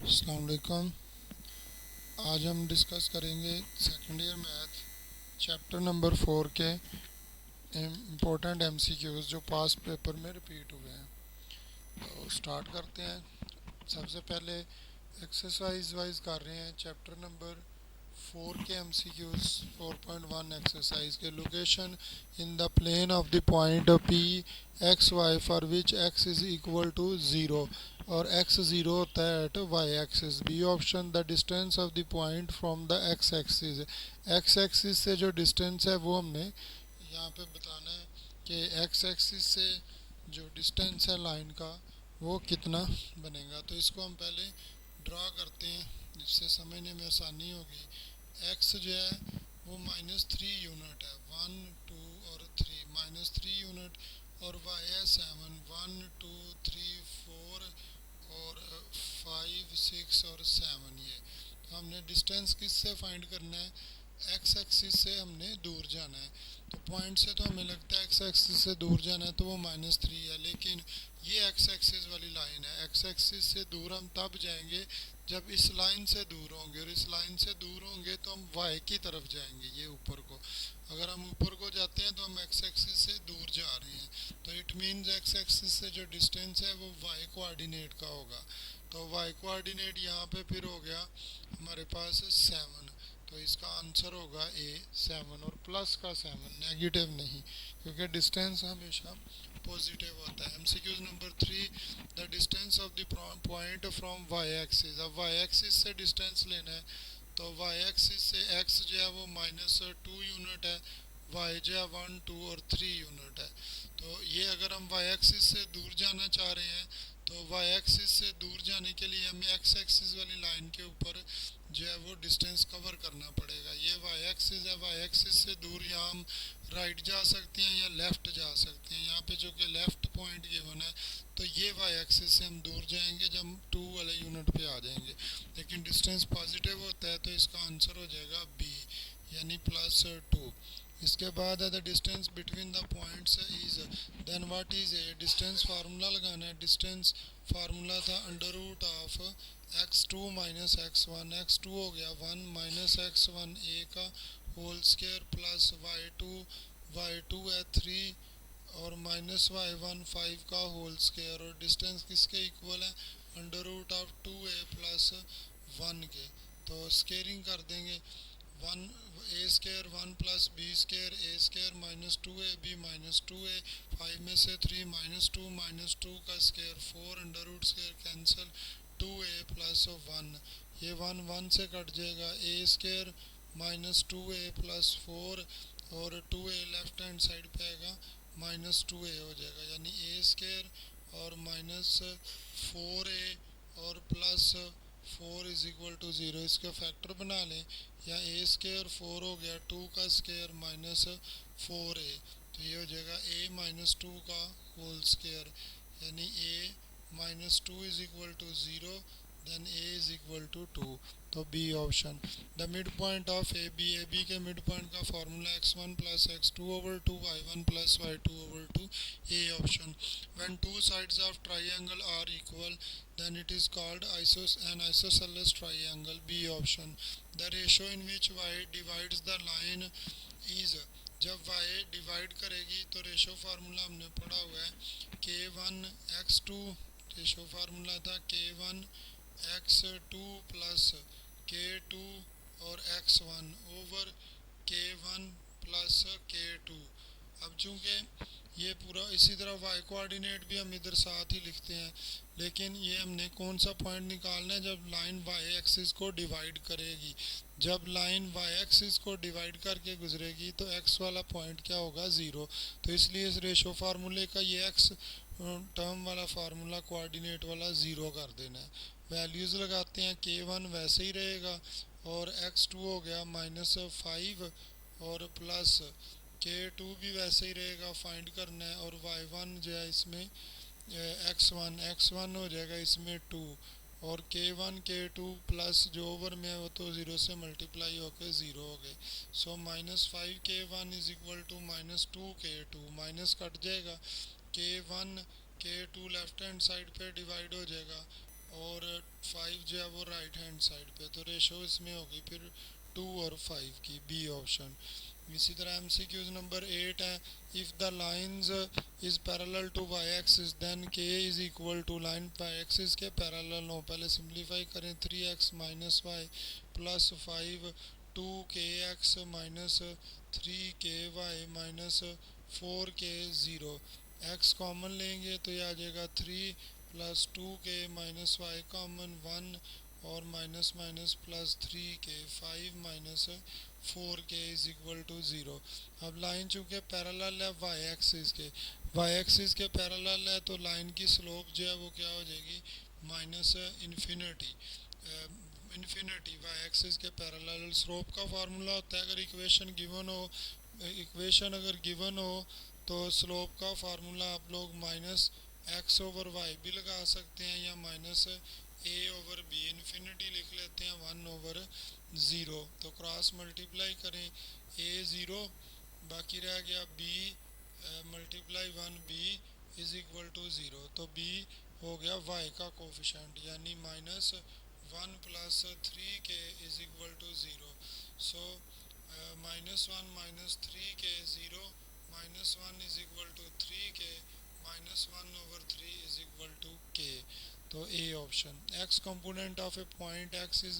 अस्सलाम वालेकुम। आज हम डिस्कस करेंगे second year math chapter number 4 के इम्पोर्टेंट एमसीक्यूज़ जो पास्ट पेपर में रिपीट हुए हैं। तो स्टार्ट करते हैं। सबसे पहले एक्सरसाइज वाइज कर रहे हैं चैप्टर नंबर 4 के एमसीक्यूज़। 4.1 एक्सरसाइज के location in the plane of the point P x y for which x is equal to zero और एक्स ज़ीरो होता है at y axis. B option the distance of the point from the x axis. X axis से जो distance है वो हमने यहाँ पे बताना है कि एक्स एक्सिस से जो डिस्टेंस है लाइन का वो कितना बनेगा। तो इसको हम पहले ड्रा करते हैं जिससे समझने में आसानी होगी। एक्स जो है वो -3 यूनिट है, 1 2 और 3 -3 यूनिट। और वाई है 7, 1 2 3 4 और 5 6 और 7। ये तो हमने डिस्टेंस किससे फाइंड करना है? एक्स एक्सिस से हमने दूर जाना है। तो पॉइंट से तो हमें लगता है एक्स एक्सिस से दूर जाना है तो वो -3 है, लेकिन ये एक्स एक्सिस वाली लाइन है। एक्स एक्सिस से दूर हम तब जाएंगे जब इस लाइन से दूर होंगे, और इस लाइन से दूर होंगे तो हम वाई की तरफ जाएंगे, ये ऊपर को। अगर हम ऊपर को जाते हैं तो हम एक्स एक्सिस से दूर जा रहे हैं। तो इट मीन्स एक्स एक्सिस से जो डिस्टेंस है वो वाई कोऑर्डिनेट का होगा। तो वाई कोऑर्डिनेट यहाँ पे फिर हो गया हमारे पास 7। तो इसका आंसर होगा ए 7, और प्लस का 7, नेगेटिव नहीं, क्योंकि डिस्टेंस हमेशा पॉजिटिव होता है। MCQs number 3, the distance of the point from y axis. अब वाई एक्सिस से डिस्टेंस लेना है। तो वाई एक्सिस से एक्स जो है वो -2 यूनिट है, वाई जो है 1 2 और 3 यूनिट है। तो ये अगर हम वाई एक्सिस से दूर जाना चाह रहे हैं तो वाई एक्सिस से दूर जाने के लिए हमें एक्स एक्सिस वाली लाइन के ऊपर जो है वो डिस्टेंस कवर करना पड़ेगा। ये वाई एक्सिस है, वाई एक्सिस से दूर यहाँ हम राइट जा सकते हैं या लेफ़्ट जा सकते हैं। यहाँ पे जो कि लेफ़्ट पॉइंट गिवन है, तो ये वाई एक्सिस से हम दूर जाएंगे जब हम 2 वाले यूनिट पे आ जाएंगे। लेकिन डिस्टेंस पॉजिटिव होता है तो इसका आंसर हो जाएगा बी, यानी +2। इसके बाद है the distance between the points is, then what is a. Distance formula लगाना है। डिस्टेंस फार्मूला था √x2 - x1। x2 हो गया 1 -x1 a का होल स्क्वायर प्लस y2 है 3 और -y1 5 का होल स्क्वायर। और डिस्टेंस किसके इक्वल है? √2a प्लस 1 के। तो स्केयरिंग कर देंगे। 1 a² 1 + b² a²-2ab -2a। 5 में से 3 -2 का square 4, under root square cancel, 2a प्लस 1। ये 1 से कट जाएगा। a² -2a प्लस 4 और 2a लेफ्ट हैंड साइड पे आएगा, -2a हो जाएगा, यानी a² और -4a और प्लस 4 इज इक्वल टू ज़ीरो। इसका फैक्टर बना लें, या a² 4 हो गया, 2 का स्क्वायर -4a। तो ये हो जाएगा a-2 का होल स्क्वायर, यानी a-2 is equal to zero, then a is equal to 2। तो B option. The mid point of A B के मिड पॉइंट का formula x1 + x2/2 y1 + y2/2। A option. When two sides of triangle are equal then it is called an isosceles triangle. B option. The ratio in which y divides the line is, जब y divide करेगी तो ratio formula हमने पढ़ा हुआ है k1 x2। Ratio formula था k1 x2 plus k2 और x1 over k1 plus k2। अब चूंकि ये पूरा इसी तरह वाई कोऑर्डिनेट भी हम इधर साथ ही लिखते हैं, लेकिन ये हमने कौन सा पॉइंट निकालना है जब लाइन वाई एक्सिस को डिवाइड करेगी। जब लाइन वाई एक्सिस को डिवाइड करके गुजरेगी तो एक्स वाला पॉइंट क्या होगा? ज़ीरो। तो इसलिए इस रेशो फार्मूले का ये एक्स टर्म वाला फार्मूला कोऑर्डिनेट वाला ज़ीरो कर देना है। वैल्यूज़ लगाते हैं, k1 वैसे ही रहेगा और x2 हो गया -5 और प्लस k2 भी वैसे ही रहेगा, फाइंड करना है। और y1 जो है इसमें x1 हो जाएगा इसमें 2, और k1 k2 प्लस जो ओवर में है वो तो ज़ीरो से मल्टीप्लाई होकर ज़ीरो हो गए। So -5k1 is equal to -2k2, minus cut जाएगा, k1 k2 left hand side पे डिवाइड हो जाएगा, और 5 जो है वो राइट हैंड साइड पे, तो रेशो इसमें होगी फिर 2 और 5 की, बी ऑप्शन। इसी तरह MCQs नंबर 8 है, if the lines is parallel to y axis then k is equal to line y axis के पैरेलल हो। पहले सिंप्लीफाई करें, 3x minus y plus 5 2kx minus 3ky minus 4k 0। x common लेंगे तो ये आ जाएगा 3 plus 2k minus Y common 1 और minus minus plus 3k 5 minus 4k is equal to 0। अब लाइन चूँकि पैरेलल है वाई एक्सिस के पैरेलल है, तो लाइन की स्लोप जो है वो क्या हो जाएगी, minus infinity. Infinity y axis के पैरेलल स्लोप का फार्मूला होता है, अगर इक्वेशन अगर गिवन हो तो स्लोप का फार्मूला आप लोग माइनस एक्स ओवर वाई भी लगा सकते हैं या माइनस ए ओवर बी, इन्फिनिटी लिख लेते हैं 1/0। तो क्रॉस मल्टीप्लाई करें, ए ज़ीरो बाकी रह गया B multiply 1b is equal to 0। तो b हो गया y का कोफिशेंट, यानी -1 plus 3k is equal to 0। So -1 minus 3k 0 -1 is equal to 3k -1/3 is equal to k। तो A option. x component of a point x is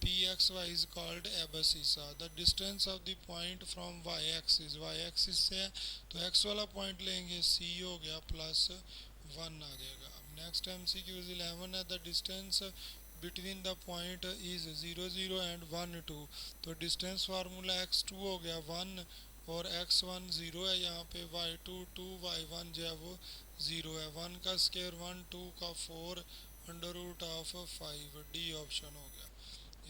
pxy is called abscissa। the distance of the point from y axis से है तो x वाला point लेंगे, c हो गया +1 आ जाएगा। अब नेक्स्ट MCQ 11 है, the distance between the point is 0 0 and 1 2। तो डिस्टेंस फार्मूला x2 हो गया 1 और x1 0 है, यहाँ पे y2 2 y1 जो है वो 0 है। 1 का स्क्वायर 1, 2 का 4 √5, डी ऑप्शन हो गया।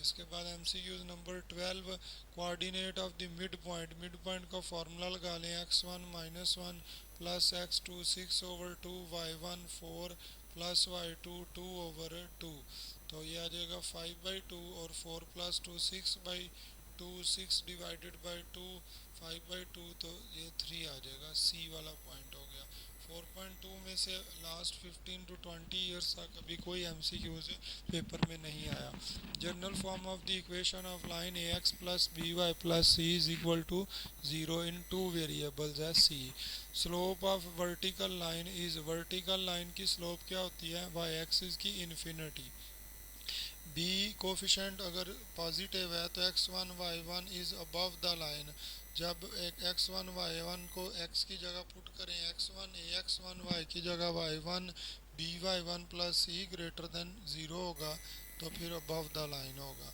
इसके बाद MCQ number 12, coordinate of the mid point का फार्मूला लगा लें, x1 -1 plus x2 6/2 y1 4 plus y2 2/2। तो ये आ जाएगा 5/2 और 4 प्लस 2 6/2, 6 डिवाइडेड बाई 2 5/2, तो ये 3 आ जाएगा, सी वाला पॉइंट हो गया। 4.2 में से लास्ट 15 टू 20 ईयर्स तक अभी कोई MCQs पेपर में नहीं आया। General form of the equation of line ax plus by plus c is equal to 0 in two variables है c। Slope of vertical line is, vertical line की slope क्या होती है, y एक्सिस की infinity. b coefficient अगर positive है तो x1 y1 is above the line. जब एक x1 y1 को x की जगह पुट करें, x1 ax1 y की जगह y1 by1 plus c greater than 0 होगा तो फिर अबव द लाइन होगा।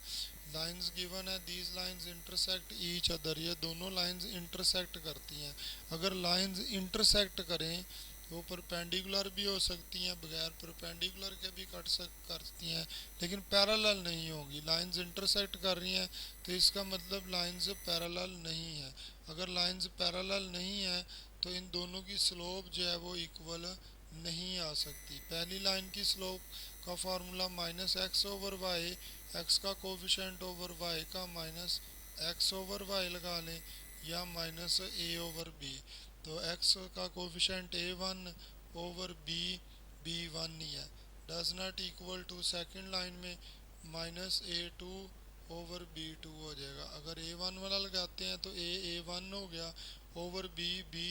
लाइंस गिवन है, these lines intersect each other, ये दोनों लाइंस इंटरसेक्ट करती हैं। अगर लाइंस इंटरसेक्ट करें वो परपेंडिकुलर भी हो सकती हैं, बगैर परपेंडिकुलर के भी करती हैं, लेकिन पैरेलल नहीं होगी। लाइंस इंटरसेक्ट कर रही हैं तो इसका मतलब लाइंस पैरेलल नहीं है। अगर लाइंस पैरेलल नहीं है तो इन दोनों की स्लोप जो है वो इक्वल नहीं आ सकती। पहली लाइन की स्लोप का फार्मूला -x/y, x का कोफिशेंट ओवर y का -x/y लगा लें या -a/b। तो x का कोफिशेंट a1 ओवर b1 ही है, does not equal to second line में -a2 ओवर b2 हो जाएगा। अगर a1 वाला लगाते हैं तो a1 हो गया ओवर b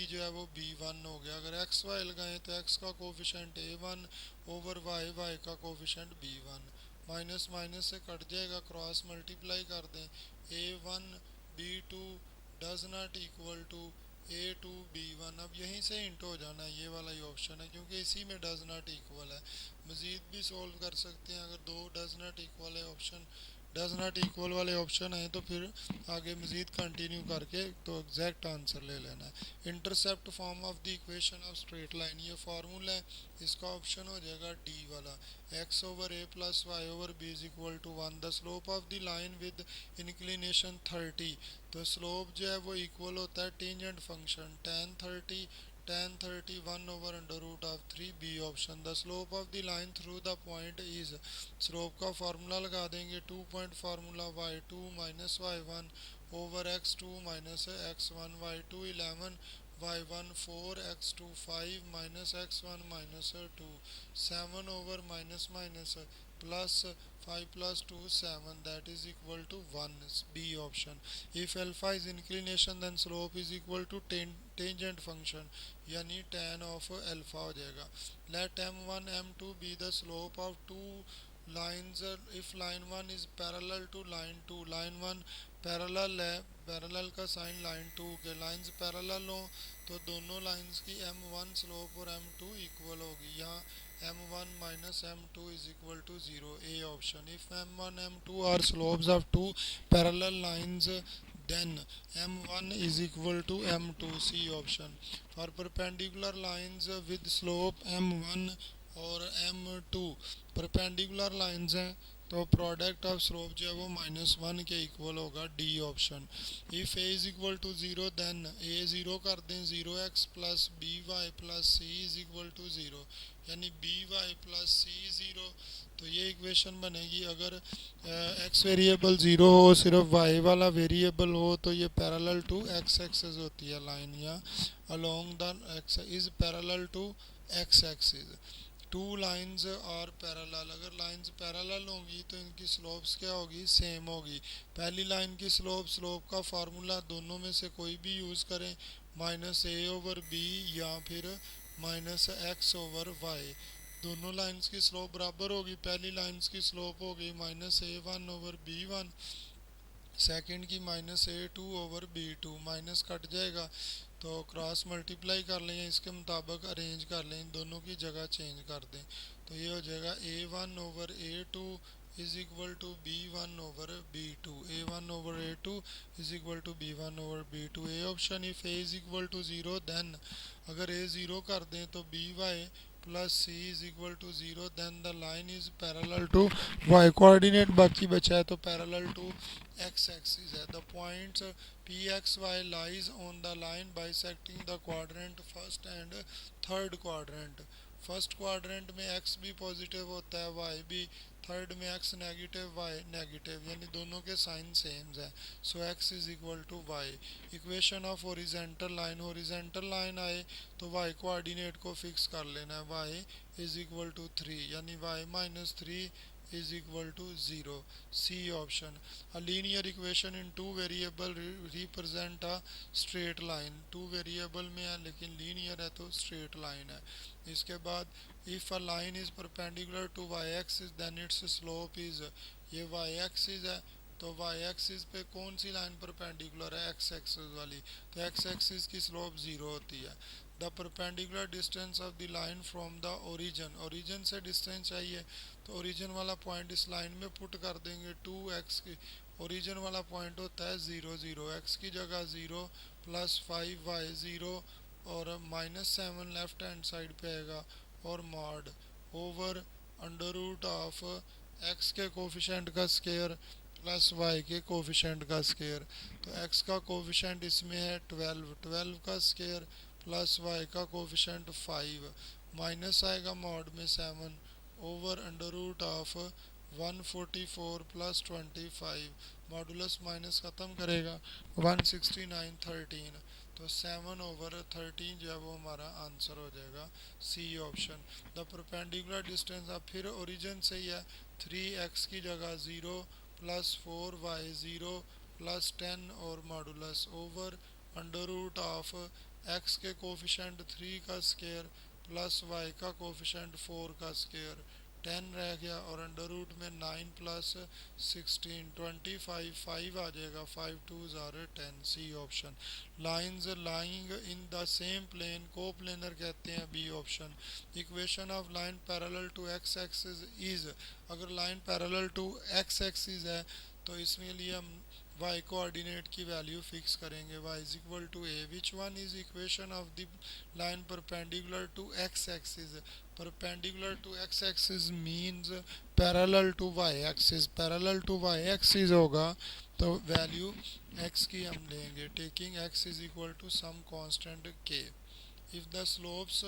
जो है वो b1 हो गया। अगर एक्स वाई लगाएं तो x का कोफिशेंट a1 ओवर y का कोफिशेंट b1, माइनस माइनस से कट जाएगा, क्रॉस मल्टीप्लाई कर दें, a1 b2 does not equal to a2 b1। अब यहीं से इंट हो जाना है, ये वाला ही ऑप्शन है क्योंकि इसी में डज नॉट इक्वल है। मज़ीद भी सोल्व कर सकते हैं, अगर दो डज नॉट इक्वल है ऑप्शन, डज नॉट इक्वल वाले ऑप्शन हैं तो फिर आगे मज़ीद कंटिन्यू करके तो एग्जैक्ट आंसर ले लेना है। Intercept form of the equation of straight line, ये फार्मूला है, इसका ऑप्शन हो जाएगा डी वाला, x over a plus y over b is equal to 1। The slope of the line with inclination 30, तो स्लोप जो है वो इक्वल होता है tangent function tan 30 1 over √3, B option. The slope of the line through the point is, slope का formula लगा देंगे, 2 point formula y2 minus y1 over x2 minus x1, y2 11 y1 4 x2 5 minus x1 minus 2 7 over minus minus plus 5 plus 2 7, that is equal to 1, B option. If alpha is inclination then slope is equal to tangent function, यानी tan of alpha हो जाएगा. Let m1 m2 be the slope of two lines. If line 1 is parallel to line 2, line 1 parallel है, parallel का sign line 2 के, lines parallel हो तो दोनों lines की m1 स्लोप और m2 इक्वल होगी. यहाँ m1 minus m2 is equal to 0, A option. If m1 m2 are slopes of two parallel lines, then m1 is equal to m2, C option. For perpendicular lines with slope m1 और m2 perpendicular lines हैं तो product of slope जो है वो -1 के equal होगा, D option. If a is equal to 0 then a 0 कर दें, 0x plus b y plus c is equal to 0, यानी बी वाई प्लस सी 0. तो ये इक्वेशन बनेगी. अगर एक्स वेरिएबल 0 हो, सिर्फ वाई वाला वेरिएबल हो, तो ये पैरेलल टू एक्स एक्सिस होती है लाइन, या along the x is parallel to x axis. Two lines और पैरेलल, अगर लाइंस पैरेलल होंगी तो इनकी स्लोप्स क्या होगी, सेम होगी. पहली लाइन की स्लोप का फार्मूला दोनों में से कोई भी यूज़ करें, -a/b या फिर -x/y. दोनों लाइंस की स्लोप बराबर होगी. पहली लाइंस की स्लोप होगी -a1/b1, सेकंड की -a2/b2. माइनस कट जाएगा तो क्रॉस मल्टीप्लाई कर लें, इसके मुताबिक अरेंज कर लें, इन दोनों की जगह चेंज कर दें. तो ये हो जाएगा a1/a2 is equal to b1/b2, a1/a2 is equal to b1/b2, A option. If A is equal to 0 then, अगर ए 0 कर दें तो B y plus C is equal to 0, then the line is parallel to y coordinate बाकी बचा है तो parallel to x axis है. The points P x y lies on the line bisecting the quadrant first and third quadrant. First quadrant में x भी positive होता है, Y भी. थर्ड में एक्स नेगेटिव वाई नेगेटिव, यानी दोनों के साइन सेम है. So x is equal to y. Equation of horizontal line, horizontal line आए तो वाई कोऑर्डिनेट को फिक्स कर लेना है, वाई इज इक्वल टू 3, यानी Y -3 is equal to 0, C option. A linear equation in two variable represent a straight line. Two variable में है लेकिन लीनियर है तो स्ट्रेट लाइन है. इसके बाद if a line is perpendicular to y axis then its slope is, ये y axis है तो y एक्सिस पे कौन सी लाइन परपेंडिकुलर है, x एक्सिस वाली, तो x एक्सिस की स्लोप 0 होती है. The perpendicular distance of the line from the origin, origin से डिस्टेंस चाहिए तो ओरिजिन वाला पॉइंट इस लाइन में पुट कर देंगे. 2x की ओरिजिन वाला पॉइंट होता है 0 0, x की जगह 0 प्लस 5y 0 और -7 लेफ्ट हैंड साइड पे आएगा और mod over under root of x के कोफिशेंट का स्केयर प्लस वाई के कोफिशेंट का स्केयर. तो एक्स का कोफिशेंट इसमें है 12, 12 का स्केयर प्लस वाई का कोफिशेंट 5, माइनस आएगा मॉड में 7 over under root of 144 plus 25, modulus minus ख़त्म करेगा 169 13, तो 7/13 जो है वो हमारा आंसर हो जाएगा, C option. The perpendicular distance अब फिर ओरिजिन से ही है, 3x की जगह 0 प्लस 4y 0 प्लस 10 और modulus over under root of x के कोफिशेंट 3 का स्केयर प्लस y का कोफिशेंट 4 का स्केयर, 10 रह गया और अंडर रूट में 9 प्लस 16 25, 5 आ जाएगा, 5 2s are 10, C option. Lines lying in the same plane को प्लेनर कहते हैं, B option. Equation of line parallel to x axis is, अगर line parallel to x axis है तो इसमें लिए हम y कोऑर्डिनेट की वैल्यू फिक्स करेंगे, y is equal to a. Which one is equation of the line perpendicular to x axis. Perpendicular to x axis means parallel to y axis, parallel to y axis होगा तो value x की हम लेंगे taking x is equal to some constant k. If the slopes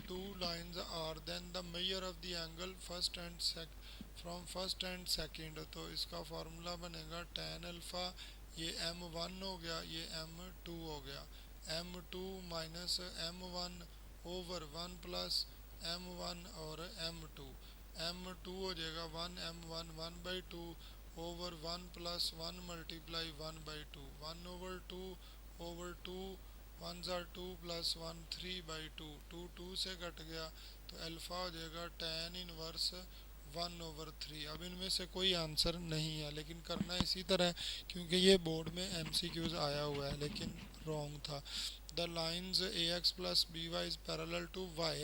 two lines are then the measure of the angle first and from first and second, तो इसका formula बनेगा tan alpha, ये m1 हो गया, ये m2 हो गया, m2 minus m1 over 1 plus m1 और m2. m2 हो जाएगा 1 m1 ओवर 1 + 1 × 1 1/2 1/2 1 ज़ार 2 + 1 3/2 2 2 से कट गया तो अल्फ़ा हो जाएगा tan इनवर्स 1/3। अब इनमें से कोई आंसर नहीं है, लेकिन करना इसी तरह है क्योंकि ये बोर्ड में एमसीक्यूज आया हुआ है, लेकिन रॉन्ग था। The lines a x plus b y is parallel to y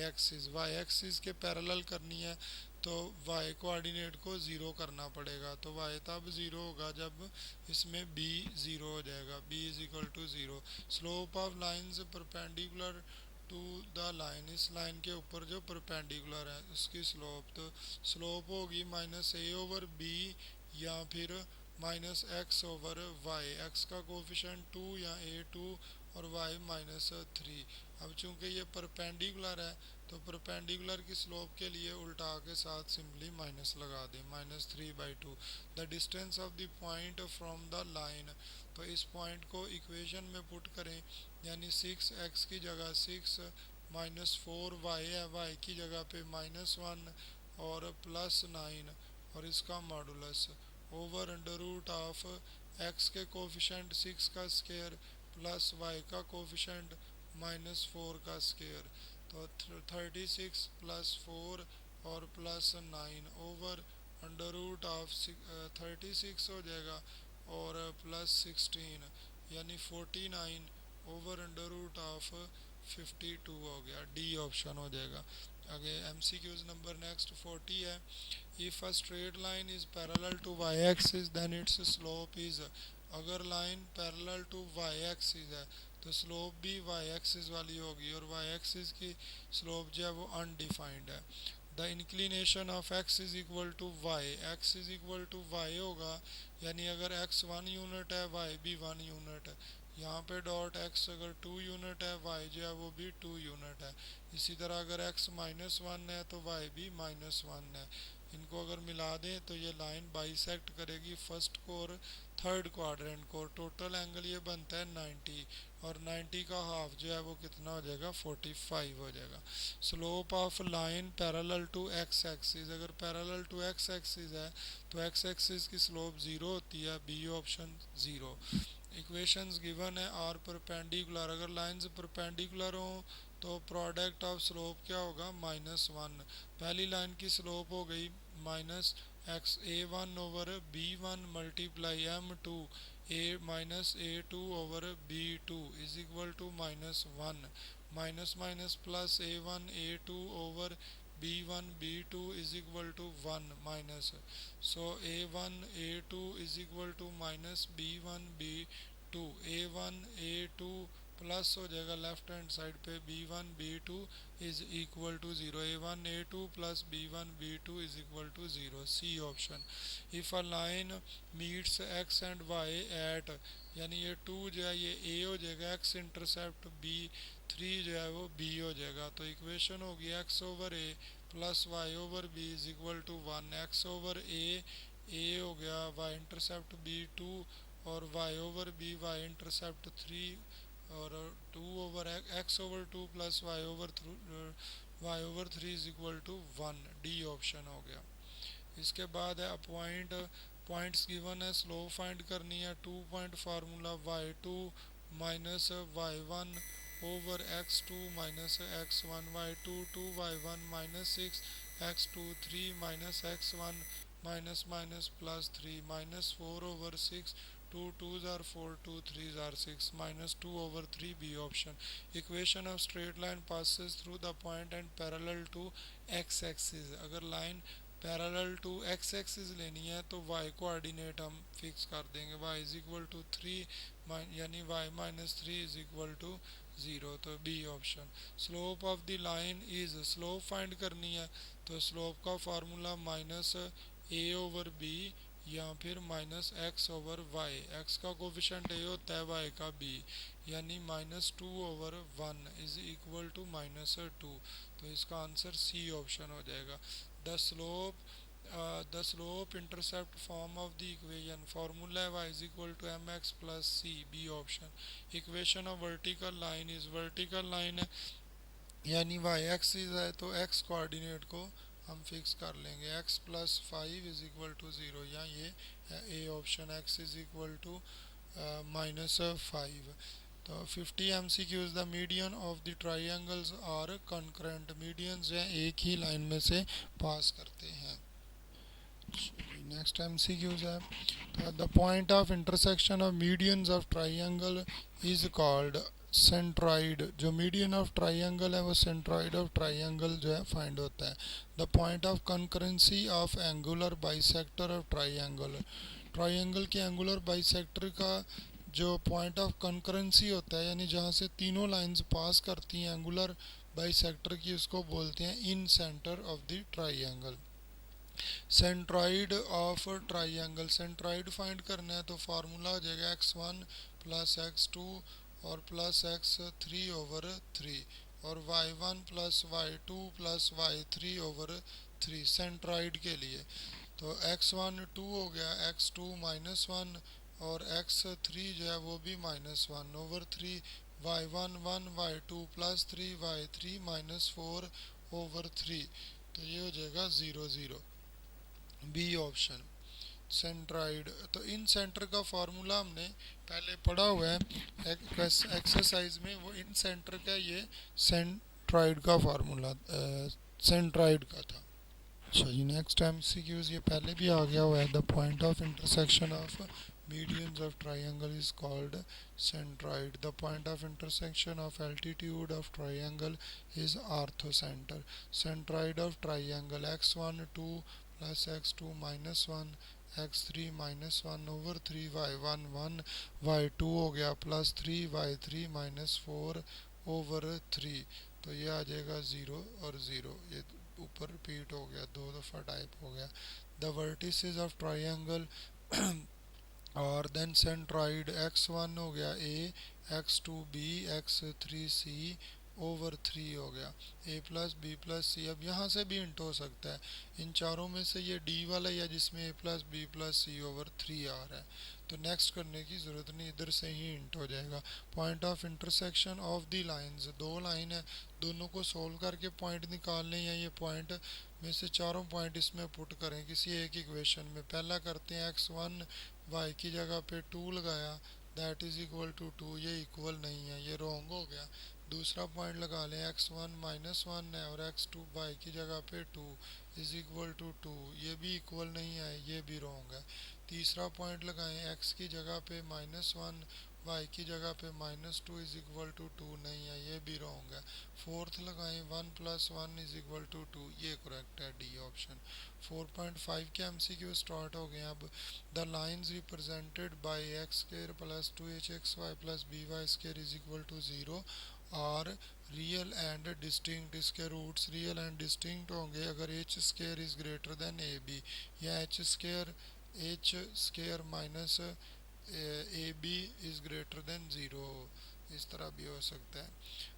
axis के पैरेलल करनी है तो वाई कोऑर्डिनेट को ज़ीरो करना पड़ेगा। तो वाई तब ज़ीरो होगा जब इसमें बी ज़ीरो हो जाएगा, b is equal to zero. Slope of lines perpendicular to the line, इस लाइन के ऊपर जो परपेंडिकुलर है उसकी स्लोप, तो स्लोप होगी -a/b या फिर -x/y। एक्स का कोफिशिएंट 2 या a2 और y -3। अब चूंकि ये परपेंडिकुलर है तो परपेंडिकुलर की स्लोप के लिए उल्टा के साथ सिंपली माइनस लगा दें, -3/2। The distance of the point from the line, तो इस पॉइंट को इक्वेशन में पुट करें, यानी 6x की जगह 6 -4y है, y की जगह पे -1 और +9 और इसका modulus over under root of x के कोफिशेंट 6 का स्क्वायर प्लस वाई का कोफिशेंट -4 का स्क्वायर। तो 36 + 4 और +9 ओवर अंडर रूट ऑफ 36 हो जाएगा और +16 यानी 49 ओवर अंडर रूट ऑफ 52 हो गया। डी ऑप्शन हो जाएगा। आगे एमसीक्यूज नंबर नेक्स्ट 40 है। If a straight line is parallel to y axis then its slope is, अगर line parallel to y axis है तो स्लोप भी वाई एक्सिस वाली होगी, और वाई एक्सिस की स्लोप जो है वो अनडिफाइंड है। The inclination of x is equal to y, x is equal to y होगा, यानी अगर एक्स 1 यूनिट है वाई भी 1 यूनिट है। यहाँ पे डॉट एक्स अगर 2 यूनिट है, वाई जो है वो भी 2 यूनिट है। इसी तरह अगर एक्स -1 है तो वाई भी -1 है। इनको अगर मिला दें तो ये लाइन बाइसेक्ट करेगी फर्स्ट को और थर्ड क्वाड्रेंट को। टोटल एंगल ये बनता है 90, और 90 का हाफ जो है वो कितना हो जाएगा 45 हो जाएगा। Slope of line parallel to x axis, अगर पैरेलल टू एक्स एक्सिस है तो एक्स एक्सिस की स्लोप 0 होती है, बी ऑप्शन 0। इक्वेशंस गिवन है आर परपेंडिकुलर, अगर लाइंस परपेंडिकुलर हो तो प्रोडक्ट ऑफ स्लोप क्या होगा -1। पहली लाइन की स्लोप हो गई -x a1/b1 multiply m2 a-a2 over b2 is equal to -1, minus minus plus a1 a2 over b1 b2 is equal to 1 minus, so a1 a2 is equal to -b1 b2, a1 a2 plus हो जाएगा left hand side पे b1 b2 is equal to 0, a1 a2 plus b1 b2 is equal to 0, C option. If a line meets x and y at, यानी ये 2 जो है ये a हो जाएगा, एक्स इंटरसेप्ट b3 जो है वो b हो जाएगा। तो इक्वेशन होगी x/a plus y/b is equal to 1, x/a हो गया, y इंटरसेप्ट b2 और y/b y इंटरसेप्ट 3 और 2/x/2 plus y/3 is equal to 1, D option हो गया। इसके बाद है पॉइंट, पॉइंट्स गिवन है, स्लो फाइंड करनी है। 2 point formula y2 minus y1 over x2 minus x1, y2 2y1 minus 6 x2 3 minus x1 minus minus plus 3 -4/6 2 2s are 4 2 3s are 6 -2/3, B option. Equation of straight line passes through the point and parallel to x axis, अगर line parallel to x axis लेनी है तो y coordinate हम fix कर देंगे, y is equal to 3 यानी y -3 is equal to 0, तो B option. Slope of the line is, slope find करनी है तो स्लोप का फार्मूला -a/b या फिर -x/y, x का कोफिशिएंट a होता है, y का b, यानी -2/1 इज इक्वल टू -2, तो इसका आंसर सी ऑप्शन हो जाएगा। The slope the slope intercept form of the equation formula y is equal to mx plus c, b option। equation of vertical line is, vertical line है यानी y axis है तो x coordinate को हम fix कर लेंगे x plus 5 is equal to 0, या ये A option x is equal to -5। तो 50 MCQs, the median of the triangles are concurrent, median जो है एक ही लाइन में से पास करते हैं। नेक्स्ट MCQs है, the point of intersection of medians of triangle is called centroid. जो मीडियन ऑफ ट्राइंगल है वो सेंट्रॉइड ऑफ ट्राइंगल जो है फाइंड होता है। The point of concurrency of angular bisector of triangle, triangle के एंगुलर बाइसेक्टर का जो पॉइंट ऑफ कंकरेंसी होता है, यानी जहाँ से तीनों लाइंस पास करती हैं एंगुलर बाइसेक्टर की, उसको बोलते हैं incentre of the triangle. Centroid of triangle, centroid find करना है तो फार्मूला हो जाएगा x1 प्लस x2 और प्लस x3 ओवर 3 और y1 plus y2 plus y3 over 3 centroid के लिए। तो x1 2 हो गया, x2 -1 और x3 जो है वो भी -1 over 3, y1 1, y2 plus 3, y3 -4 over 3। तो ये हो जाएगा 0 0, बी ऑप्शन सेंट्रॉइड। तो इन सेंटर का फार्मूला हमने पहले पढ़ा हुआ है एक्सरसाइज में, वो इन सेंटर का ये सेंट्रॉइड का फार्मूला सेंट्रॉइड का था। अच्छा जी, नेक्स्ट MCQs ये पहले भी आ गया हुआ है। The point of intersection of medians of triangle is called centroid. The point of intersection of altitude of triangle is orthocenter. Centroid of triangle x1 2 plus x2 -1 x3 -1 over 3 y1 1 y2 हो गया plus 3 y3 -4 over 3। तो ये आ जाएगा 0 और 0, ये ऊपर repeat हो गया, दो दफ़ा टाइप हो गया। द वर्टिसेस ऑफ ट्राइंगल और देन सेंट्रॉइड x1 हो गया a, x2 b, x3 c over 3 हो गया, a प्लस बी प्लस सी। अब यहाँ से भी इंट हो सकता है, इन चारों में से ये d वाला या जिसमें a plus b plus c over 3 आ रहा है, तो नेक्स्ट करने की ज़रूरत नहीं, इधर से ही इंट हो जाएगा। Point of intersection of the lines, दो लाइन है, दोनों को सोल्व करके पॉइंट निकाल लें, या ये पॉइंट में से चारों पॉइंट इसमें पुट करें किसी एक इक्वेशन में। पहला करते हैं x1 y की जगह पे 2 लगाया, दैट इज़ इक्वल टू 2, ये इक्वल नहीं है, ये रॉन्ग हो गया। दूसरा पॉइंट लगा लें, x1 -1 है और x2 y की जगह पे 2 इज़ इक्वल टू 2, ये भी इक्वल नहीं है, ये भी रॉन्ग है। तीसरा पॉइंट लगाएं, x की जगह पे -1 y की जगह पे -2 इज़ इक्वल टू 2 नहीं है, ये भी रॉन्ग है। फोर्थ लगाएं, 1 + 1 इज़ इक्वल टू 2, ये करेक्ट है, डी ऑप्शन। 4.5 के MCQ स्टार्ट हो गए अब। The lines represented by x square plus 2hxy plus by square is equal to 0 और रियल एंड डिस्टिंक्ट, इसके रूट्स रियल एंड डिस्टिंक्ट होंगे अगर h square is greater than ab, या h square minus ab is greater than 0, इस तरह भी हो सकता है।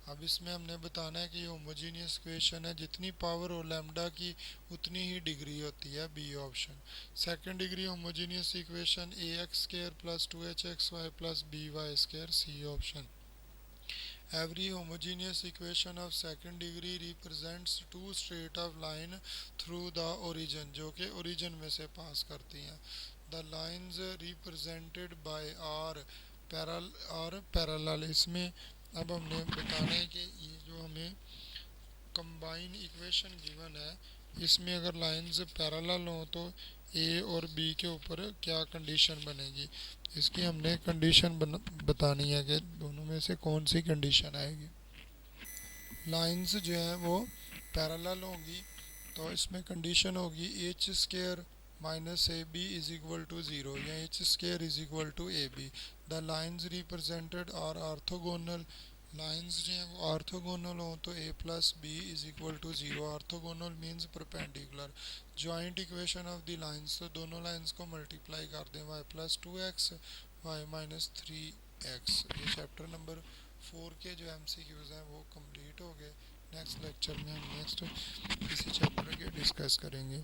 अब इसमें हमने बताना है कि ये होमोजीनियस इक्वेशन है, जितनी पावर हो लैम्डा की उतनी ही डिग्री होती है, b option. Second degree homogeneous equation ax square plus 2hxy plus by square, C option. Every homogeneous equation of second degree represents two straight of line through the origin, जो कि origin में से पास करती हैं। The lines represented by are parallel, इसमें अब हमने बताना है कि ये जो हमें कंबाइन इक्वेशन गिवन है, इसमें अगर लाइंस पैरेलल हो तो ए और बी के ऊपर क्या कंडीशन बनेगी, इसकी हमने कंडीशन बतानी है कि दोनों में से कौन सी कंडीशन आएगी। लाइंस जो है वो पैरेलल होंगी तो इसमें कंडीशन होगी h square minus a b is equal to 0, या h square is equal to a b. The lines represented are orthogonal, lines जो हैं वो ऑर्थोगोनल हो तो a plus b is equal to 0, orthogonal means perpendicular. Joint equation of the lines, तो दोनों lines को multiply कर दें, y plus 2x y minus 3x। ये चैप्टर नंबर 4 के जो MCQs हैं वो कंप्लीट हो गए। नेक्स्ट लेक्चर में हम नेक्स्ट इसी चैप्टर के डिस्कस करेंगे।